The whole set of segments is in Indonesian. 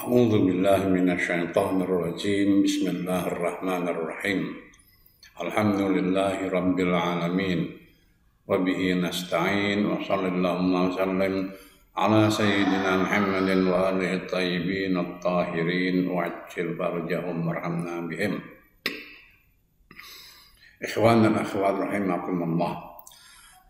A'udzu billahi minasyaitonir rajim. Bismillahirrahmanirrahim. Alhamdulillahi rabbil alamin. Wa bihi nasta'in wa sallallahu wa sallim ala sayyidina Muhammadin wa alihi thayyibin at-tahirin wa ajil farjahum warhamna bihim. Ikhwan dan akhwat rahimakumullah.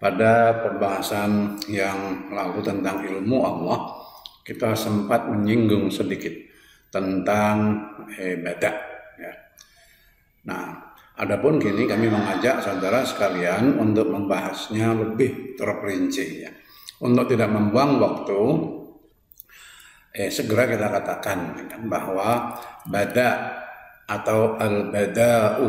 Pada pembahasan yang lalu tentang ilmu Allah, kita sempat menyinggung sedikit tentang ibadah. Ya. Nah, adapun kini kami mengajak saudara sekalian untuk membahasnya lebih terperinci. Ya. Untuk tidak membuang waktu, segera kita katakan bahwa bada atau al-bada'u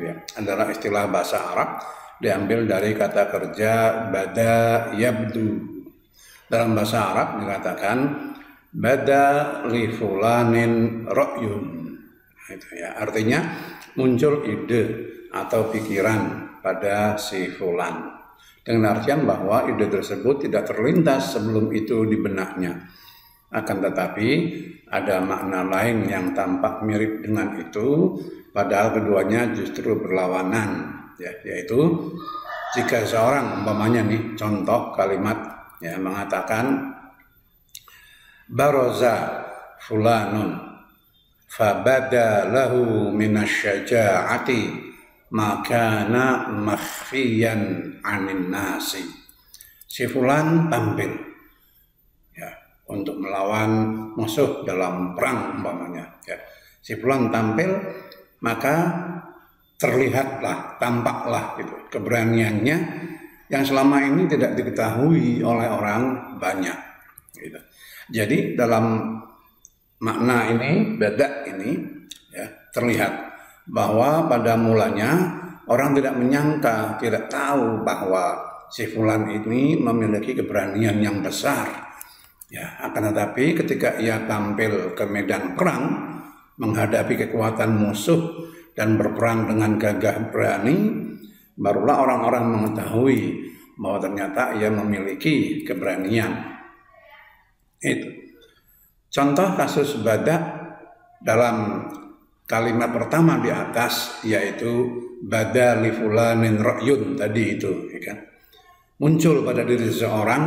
ya, adalah istilah bahasa Arab, diambil dari kata kerja bada yabdu. Dalam bahasa Arab dikatakan bada li fulanin ra'yun. Itu ya, artinya muncul ide atau pikiran pada si fulan. Dengan artian bahwa ide tersebut tidak terlintas sebelum itu di benaknya. Akan tetapi ada makna lain yang tampak mirip dengan itu, padahal keduanya justru berlawanan. Ya, yaitu jika seorang umpamanya nih contoh kalimat ya mengatakan baraza fulanun fabada lahu minasyaja'ati makana makhfiyan anin nasi. Si fulan tampil ya untuk melawan musuh dalam perang umpamanya ya. Si fulan tampil, maka terlihatlah, tampaklah gitu keberaniannya yang selama ini tidak diketahui oleh orang banyak. Gitu. Jadi dalam makna ini, bada ini, ya, terlihat bahwa pada mulanya orang tidak menyangka, tidak tahu bahwa si fulan ini memiliki keberanian yang besar. Ya, akan tetapi ketika ia tampil ke medan perang, menghadapi kekuatan musuh dan berperang dengan gagah berani, barulah orang-orang mengetahui bahwa ternyata ia memiliki keberanian. Itu contoh kasus bada dalam kalimat pertama di atas, yaitu bada li fulanin ra'yun tadi itu, ya kan? Muncul pada diri seseorang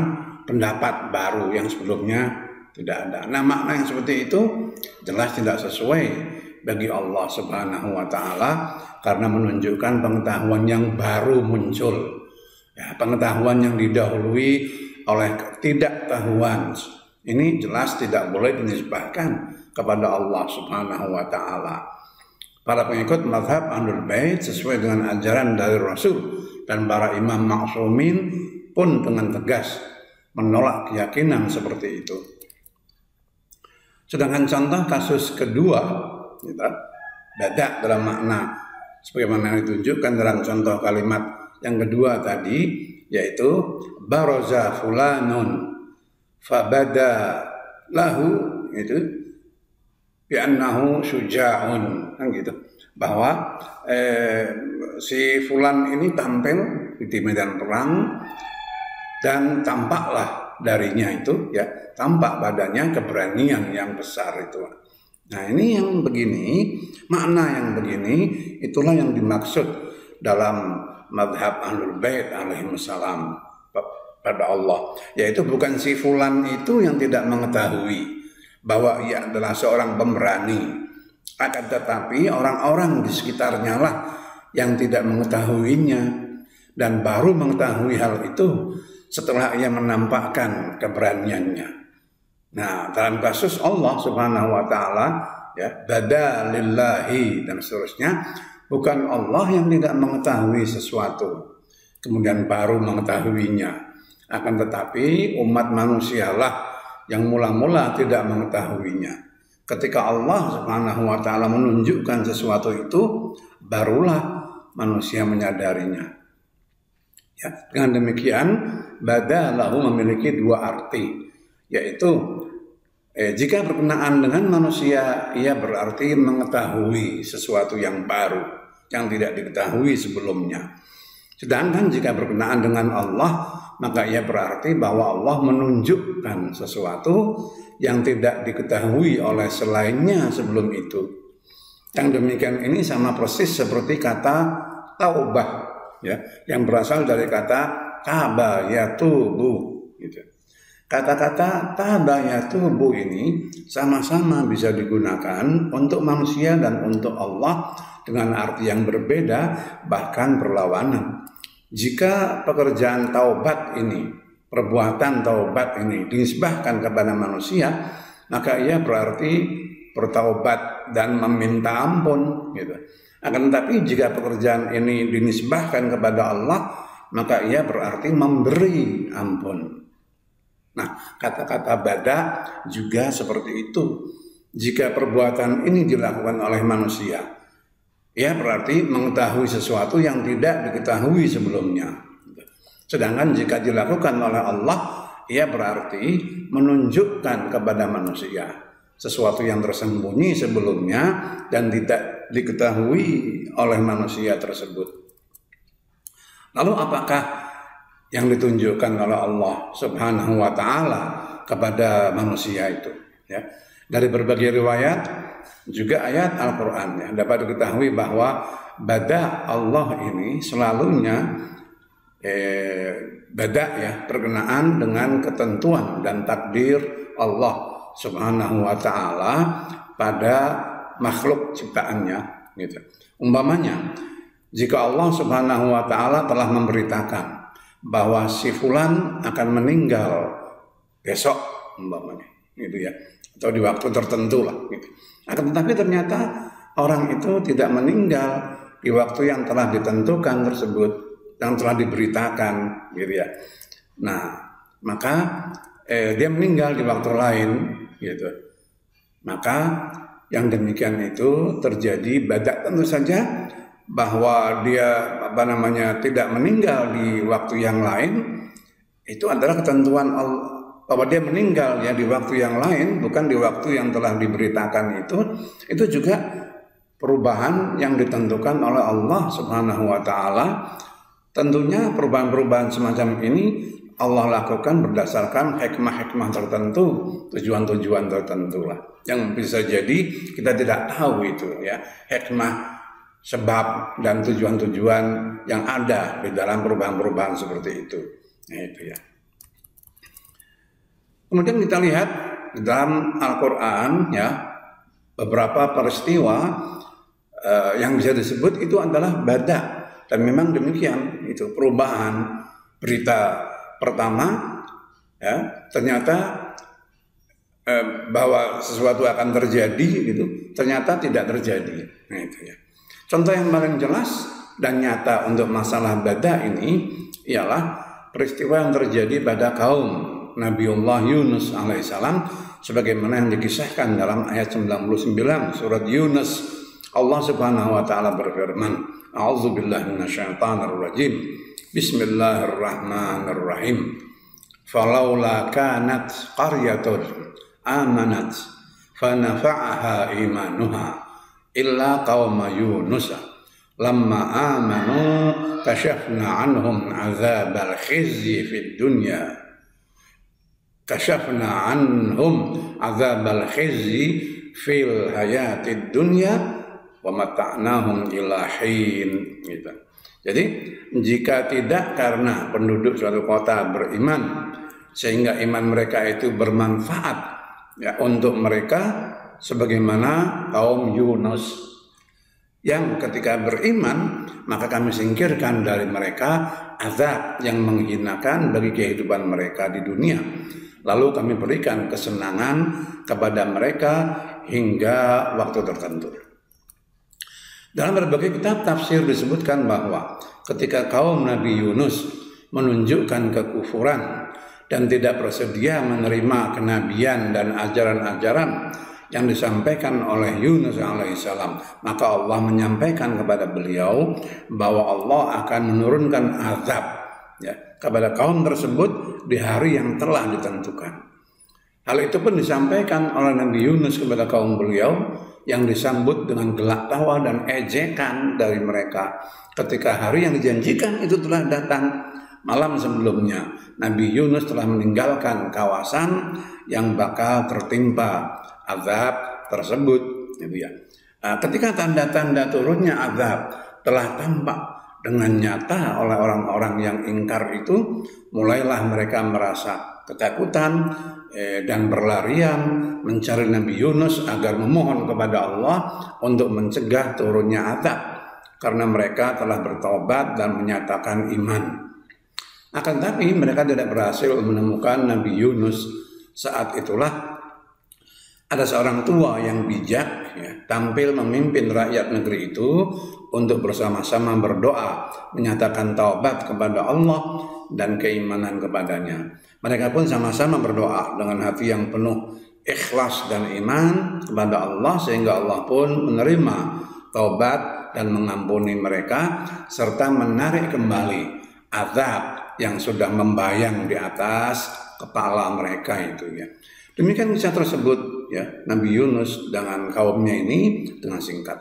pendapat baru yang sebelumnya tidak ada. Nah, makna yang seperti itu jelas tidak sesuai bagi Allah Subhanahu wa Ta'ala, karena menunjukkan pengetahuan yang baru muncul, ya, pengetahuan yang didahului oleh ketidaktahuan. Ini jelas tidak boleh dinisbahkan kepada Allah Subhanahu wa Ta'ala. Para pengikut mazhab Ahlul Bait sesuai dengan ajaran dari Rasul dan para imam ma'sumin pun dengan tegas menolak keyakinan seperti itu. Sedangkan contoh kasus kedua, bada dalam makna sebagaimana ditunjukkan dalam contoh kalimat yang kedua tadi, yaitu baraza fulanun fabada lahu, itu bi'annahu syuja'un, kan gitu, bahwa si fulan ini tampil di medan perang dan tampaklah darinya itu, ya, tampak badannya keberanian yang besar itu. Nah, ini yang begini, makna yang begini, itulah yang dimaksud dalam madhab Ahlul Bait alaihissalam pada Allah, yaitu bukan si fulan itu yang tidak mengetahui bahwa ia adalah seorang pemberani, akan tetapi orang-orang di sekitarnya lah yang tidak mengetahuinya, dan baru mengetahui hal itu setelah ia menampakkan keberaniannya. Nah, dalam kasus Allah Subhanahu wa Ta'ala, ya, bada lillahi dan seterusnya, bukan Allah yang tidak mengetahui sesuatu kemudian baru mengetahuinya, akan tetapi umat manusialah yang mula-mula tidak mengetahuinya. Ketika Allah Subhanahu wa taala menunjukkan sesuatu itu, barulah manusia menyadarinya. Ya, dengan demikian bada lahu memiliki dua arti, yaitu jika berkenaan dengan manusia, ia berarti mengetahui sesuatu yang baru yang tidak diketahui sebelumnya. Sedangkan jika berkenaan dengan Allah, maka ia berarti bahwa Allah menunjukkan sesuatu yang tidak diketahui oleh selainnya sebelum itu. Yang demikian ini sama persis seperti kata taubah, ya, yang berasal dari kata taba yatubu, gitu. Kata-kata taba yatubu ini sama-sama bisa digunakan untuk manusia dan untuk Allah dengan arti yang berbeda, bahkan berlawanan. Jika pekerjaan taubat ini, perbuatan taubat ini dinisbahkan kepada manusia, maka ia berarti bertaubat dan meminta ampun, gitu. Akan tetapi jika pekerjaan ini dinisbahkan kepada Allah, maka ia berarti memberi ampun. Nah, kata-kata bada juga seperti itu. Jika perbuatan ini dilakukan oleh manusia, ia berarti mengetahui sesuatu yang tidak diketahui sebelumnya. Sedangkan jika dilakukan oleh Allah, ia berarti menunjukkan kepada manusia sesuatu yang tersembunyi sebelumnya dan tidak diketahui oleh manusia tersebut. Lalu apakah yang ditunjukkan oleh Allah Subhanahu wa taala kepada manusia itu? Ya. Dari berbagai riwayat juga ayat Al-Quran, ya, dapat diketahui bahwa bada Allah ini selalunya bada, ya, berkenaan dengan ketentuan dan takdir Allah Subhanahu wa taala pada makhluk ciptaannya, gitu. Umpamanya jika Allah Subhanahu wa taala telah memberitakan bahwa si fulan akan meninggal besok, umpamanya, gitu ya, atau di waktu tertentu lah, gitu. Akan tetapi ternyata orang itu tidak meninggal di waktu yang telah ditentukan tersebut, yang telah diberitakan, gitu ya. Nah, maka dia meninggal di waktu lain, gitu. Maka yang demikian itu terjadi bada, tentu saja bahwa dia tidak meninggal di waktu yang lain itu adalah ketentuan Allah, bahwa dia meninggal ya di waktu yang lain, bukan di waktu yang telah diberitakan itu juga perubahan yang ditentukan oleh Allah Subhanahu wa taala. Tentunya perubahan-perubahan semacam ini Allah lakukan berdasarkan hikmah-hikmah tertentu, tujuan-tujuan tertentu lah, yang bisa jadi kita tidak tahu itu, ya, hikmah, sebab dan tujuan-tujuan yang ada di dalam perubahan-perubahan seperti itu. Nah, itu ya. Kemudian kita lihat di dalam Al-Quran, ya, beberapa peristiwa yang bisa disebut itu adalah bada, dan memang demikian, itu perubahan. Berita pertama, ya, ternyata bahwa sesuatu akan terjadi, gitu, ternyata tidak terjadi. Nah, itu ya. Contoh yang paling jelas dan nyata untuk masalah bada ini ialah peristiwa yang terjadi pada kaum Nabiullah Yunus alaihissalam, sebagaimana yang dikisahkan dalam ayat 99 surat Yunus. Allah Subhanahu wa taala berfirman, A'udzubillahi minasyaitonirrajim. Bismillahirrahmanirrahim. Falaula kanat qaryatun amanat fanafa'aha imanuha illa qauma Yunus lamma amanu kashafna anhum azabal khizyi fid dunya fil hayatid dunya wa mata'nahum ila hin, gitu. Jadi jika tidak karena penduduk suatu kota beriman sehingga iman mereka itu bermanfaat, ya, untuk mereka, sebagaimana kaum Yunus yang ketika beriman maka kami singkirkan dari mereka azab yang menghinakan bagi kehidupan mereka di dunia, lalu kami berikan kesenangan kepada mereka hingga waktu tertentu. Dalam berbagai kitab tafsir disebutkan bahwa ketika kaum Nabi Yunus menunjukkan kekufuran dan tidak bersedia menerima kenabian dan ajaran-ajaran yang disampaikan oleh Yunus alaihissalam, maka Allah menyampaikan kepada beliau bahwa Allah akan menurunkan azab ya kepada kaum tersebut di hari yang telah ditentukan. Hal itu pun disampaikan oleh Nabi Yunus kepada kaum beliau yang disambut dengan gelak tawa dan ejekan dari mereka ketika hari yang dijanjikan itu telah datang. Malam sebelumnya Nabi Yunus telah meninggalkan kawasan yang bakal tertimpa azab tersebut gitu ya. Ketika tanda-tanda turunnya azab telah tampak dengan nyata oleh orang-orang yang ingkar itu, mulailah mereka merasa ketakutan dan berlarian mencari Nabi Yunus agar memohon kepada Allah untuk mencegah turunnya azab karena mereka telah bertobat dan menyatakan iman. Akan tapi mereka tidak berhasil menemukan Nabi Yunus. Saat itulah ada seorang tua yang bijak ya, tampil memimpin rakyat negeri itu untuk bersama-sama berdoa, menyatakan taubat kepada Allah dan keimanan kepadanya. Mereka pun sama-sama berdoa dengan hati yang penuh ikhlas dan iman kepada Allah, sehingga Allah pun menerima taubat dan mengampuni mereka serta menarik kembali azab yang sudah membayang di atas kepala mereka itu ya. Demikian kisah tersebut ya, Nabi Yunus dengan kaumnya ini dengan singkat.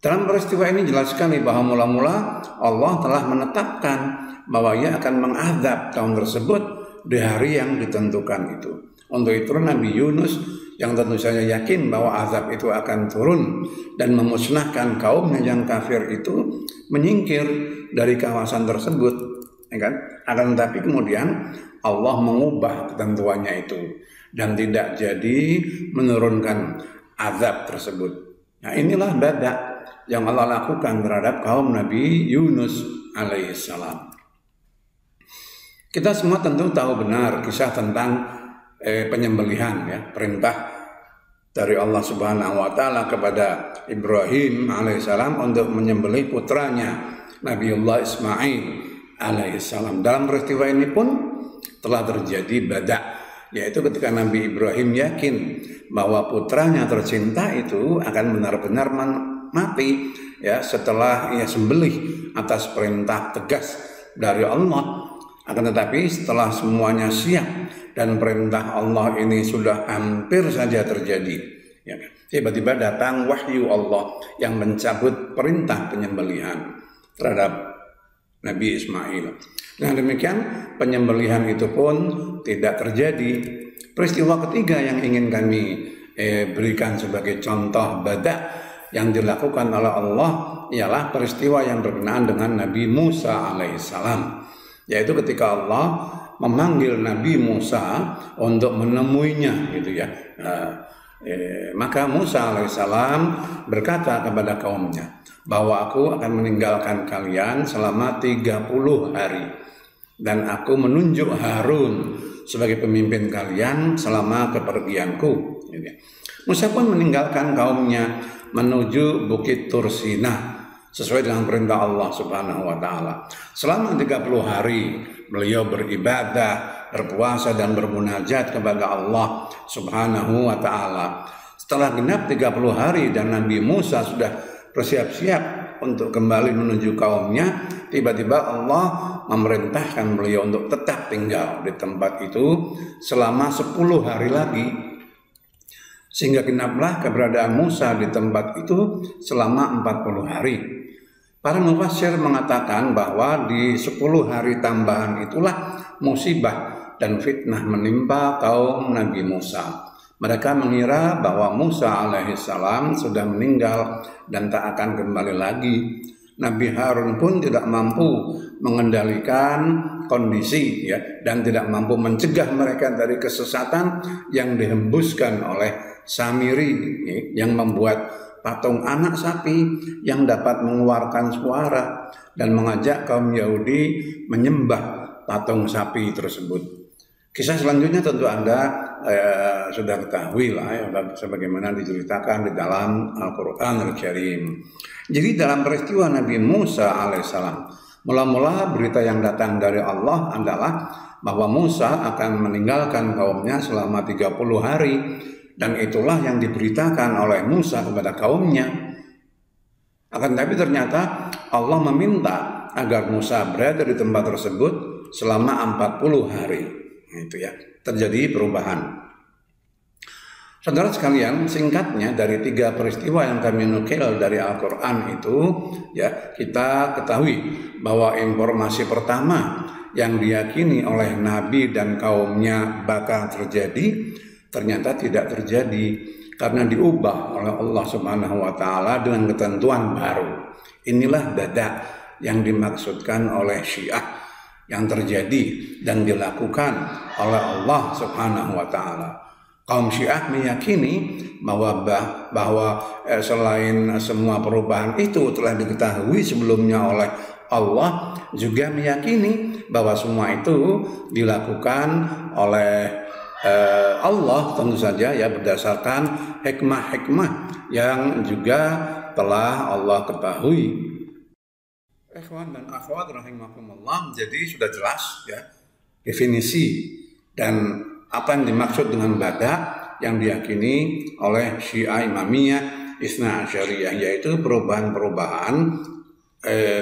Dalam peristiwa ini jelas sekali bahwa mula-mula Allah telah menetapkan bahwa ia akan mengadab kaum tersebut di hari yang ditentukan itu. Untuk itu Nabi Yunus yang tentu saja yakin bahwa azab itu akan turun dan memusnahkan kaum yang kafir itu menyingkir dari kawasan tersebut. Ya kan? Akan tetapi kemudian Allah mengubah ketentuannya itu dan tidak jadi menurunkan azab tersebut. Nah inilah badak yang Allah lakukan terhadap kaum Nabi Yunus alaihissalam. Kita semua tentu tahu benar kisah tentang penyembelihan ya, perintah dari Allah Subhanahu wa taala kepada Ibrahim alaihissalam untuk menyembelih putranya Nabiullah Ismail alaihissalam. Dalam peristiwa ini pun telah terjadi badak, yaitu ketika Nabi Ibrahim yakin bahwa putranya tercinta itu akan benar-benar mati ya setelah ia sembelih atas perintah tegas dari Allah. Akan tetapi setelah semuanya siap dan perintah Allah ini sudah hampir saja terjadi ya, tiba-tiba datang wahyu Allah yang mencabut perintah penyembelihan terhadap Nabi Ismail. Dengan demikian penyembelihan itu pun tidak terjadi. Peristiwa ketiga yang ingin kami berikan sebagai contoh badak yang dilakukan oleh Allah ialah peristiwa yang berkenaan dengan Nabi Musa alaihissalam, yaitu ketika Allah memanggil Nabi Musa untuk menemuinya gitu ya. Maka Musa alaihissalam berkata kepada kaumnya bahwa aku akan meninggalkan kalian selama 30 hari dan aku menunjuk Harun sebagai pemimpin kalian selama kepergianku. Musa pun meninggalkan kaumnya menuju Bukit Tursina sesuai dengan perintah Allah Subhanahu wa taala. Selama 30 hari beliau beribadah, berpuasa dan bermunajat kepada Allah Subhanahu wa taala. Setelah genap 30 hari dan Nabi Musa sudah bersiap-siap untuk kembali menuju kaumnya, tiba-tiba Allah memerintahkan beliau untuk tetap tinggal di tempat itu selama 10 hari lagi, sehingga genaplah keberadaan Musa di tempat itu selama 40 hari. Para mufassir mengatakan bahwa di 10 hari tambahan itulah musibah dan fitnah menimpa kaum Nabi Musa. Mereka mengira bahwa Musa alaihissalam sudah meninggal dan tak akan kembali lagi. Nabi Harun pun tidak mampu mengendalikan kondisi ya, dan tidak mampu mencegah mereka dari kesesatan yang dihembuskan oleh Samiri ya, yang membuat patung anak sapi yang dapat mengeluarkan suara dan mengajak kaum Yahudi menyembah patung sapi tersebut. Kisah selanjutnya tentu Anda sudah ketahui lah ya, sebagaimana diceritakan di dalam Al-Quran Al-Karim. Jadi dalam peristiwa Nabi Musa alaihissalam, mula-mula berita yang datang dari Allah adalah bahwa Musa akan meninggalkan kaumnya selama 30 hari Dan itulah yang diberitakan oleh Musa kepada kaumnya. Akan tetapi ternyata Allah meminta agar Musa berada di tempat tersebut selama 40 hari. Itu ya, terjadi perubahan. Saudara sekalian, singkatnya dari 3 peristiwa yang kami nukil dari Al-Quran itu, ya, kita ketahui bahwa informasi pertama yang diyakini oleh Nabi dan kaumnya bakal terjadi, ternyata tidak terjadi karena diubah oleh Allah Subhanahu wa Ta'ala dengan ketentuan baru. Inilah bada yang dimaksudkan oleh Syiah yang terjadi dan dilakukan oleh Allah Subhanahu wa Ta'ala. Kaum Syiah meyakini bahwa selain semua perubahan itu telah diketahui sebelumnya oleh Allah, juga meyakini bahwa semua itu dilakukan oleh Allah tentu saja ya berdasarkan hikmah-hikmah yang juga telah Allah ketahui. Ikhwan dan akhwat rahimakumullah, jadi sudah jelas ya definisi dan apa yang dimaksud dengan bada yang diyakini oleh Syiah Imamiyah Itsna Asyariyah, yaitu perubahan-perubahan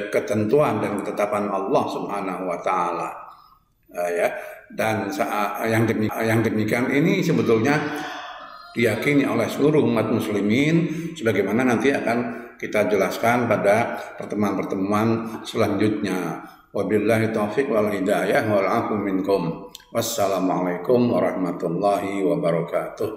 ketentuan dan ketetapan Allah Subhanahu wa Ta'ala. Ya, dan yang demikian ini sebetulnya diyakini oleh seluruh umat muslimin, sebagaimana nanti akan kita jelaskan pada pertemuan-pertemuan selanjutnya. Wabillahi taufiq wal hidayah wal afu minkum. Wassalamualaikum warahmatullahi wabarakatuh.